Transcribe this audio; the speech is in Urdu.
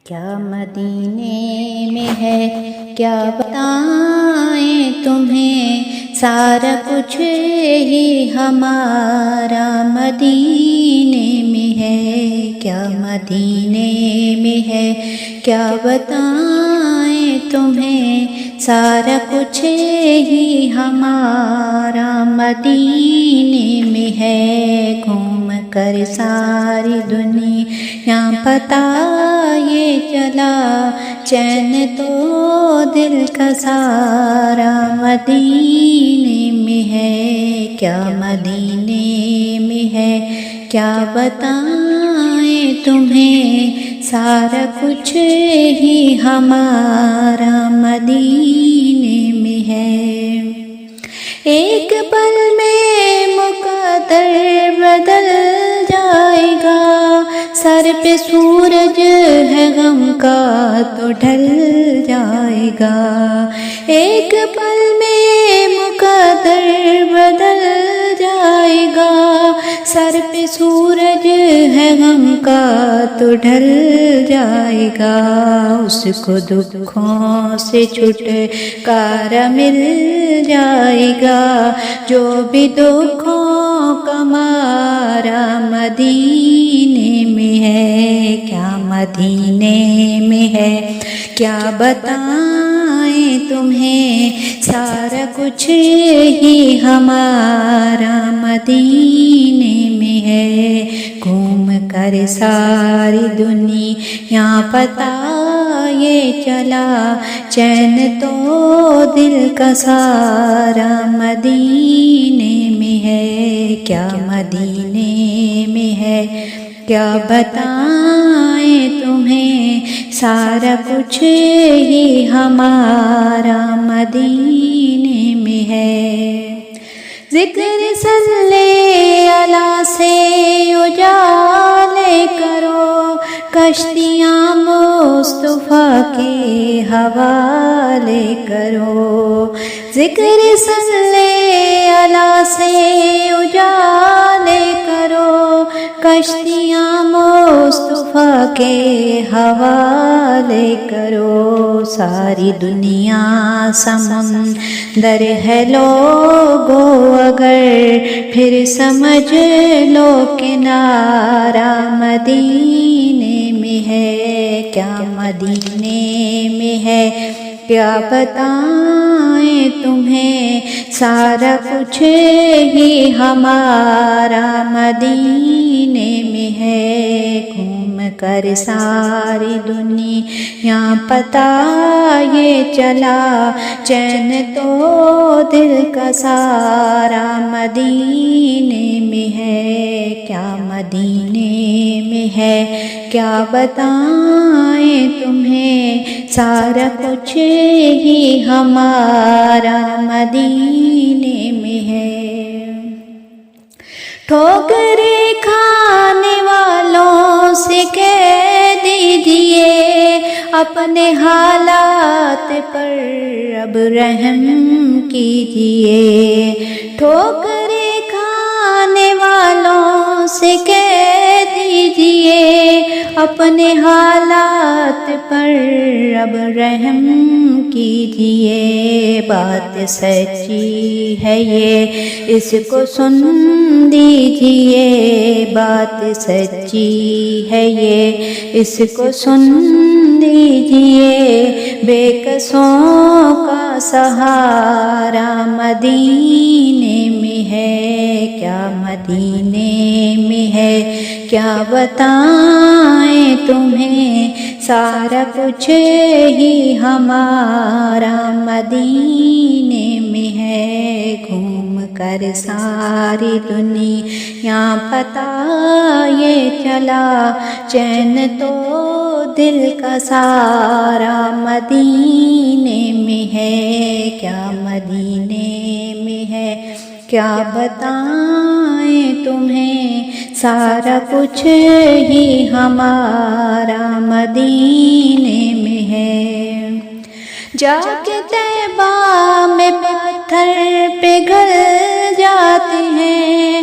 کیا مدینے میں ہے کیا بتائیں تمہیں، سارا کچھ ہی ہمارا مدینے میں ہے۔ کیا مدینے میں ہے کیا بتائیں تمہیں، سارا کچھ ہی ہمارا مدینے میں ہے۔ گھوم کر ساری دنیا پتہ یہ چلا، چین تو دل کا سارا مدینے میں ہے۔ کیا مدینے میں ہے کیا بتائیں تمہیں، سارا کچھ ہی ہمارا مدینے میں ہے۔ ایک پل میں مقدر بدل جائے گا، سر پہ سورج ہے غم کا تو ڈھل جائے گا۔ ایک پل میں مقدر بدل جائے گا، سر پہ سورج ہے غم کا تو ڈھل جائے گا۔ اس کو دکھوں سے چھٹکارا مل جائے گا، جو بھی دکھوں کا مارا مدینے میں ہے۔ کیا مدینے میں ہے کیا بتائیں تمہیں، سارا کچھ ہی ہمارا مدینے میں ہے۔ گھوم کر ساری دنیا پتہ یہ چلا، چین تو دل کا سارا مدینے میں ہے۔ کیا مدینے میں ہے کیا بتائیں تمہیں، سارا کچھ ہی ہمارا مدینے میں ہے۔ ذکر صلی اللہ سے اجالے کرو، کشتیاں مصطفیٰ کے حوالے کرو۔ ذکر صلی اللہ سے اجالے کرو، کشتیاں مصطفیٰ کے حوالے کرو۔ ساری دنیا سمندر ہے لوگو، اگر پھر سمجھ لو کنارہ مدینے میں ہے۔ کیا مدینے میں ہے کیا بتائیں تمہیں، سارا کچھ ہی ہمارا مدینے میں ہے۔ گھوم کر ساری دنیا پتہ یہ چلا، چین تو دل کا سارا مدینے میں ہے۔ کیا مدینے میں ہے کیا بتائیں تمہیں، سارا کچھ ہی ہمارا مدینے میں ہے۔ ٹھوکریں کھانے والوں سے کہہ دیجئے، اپنے حالات پر اب رحم کیجئے۔ ٹھوکریں کھانے والوں سے کہہ دیجئے، اپنے حالات پر اب رحم کیجئے۔ بات سچی ہے یہ اس کو سن دیجئے، بات سچی ہے یہ اس کو سن دیجئے۔ بے کسوں کا سہارا مدینے میں ہے۔ کیا مدینے میں ہے کیا بتائیں تمہیں، سارا کچھ ہی ہمارا مدینے میں ہے۔ گھوم کر ساری دنیا پتہ یہ چلا، چین تو دل کا سارا مدینے میں ہے۔ کیا مدینے میں ہے کیا بتائیں تمہیں، سارا کچھ ہی ہمارا مدینے میں ہے۔ جا کے طیبہ میں پتھر پہ گل جاتے ہیں،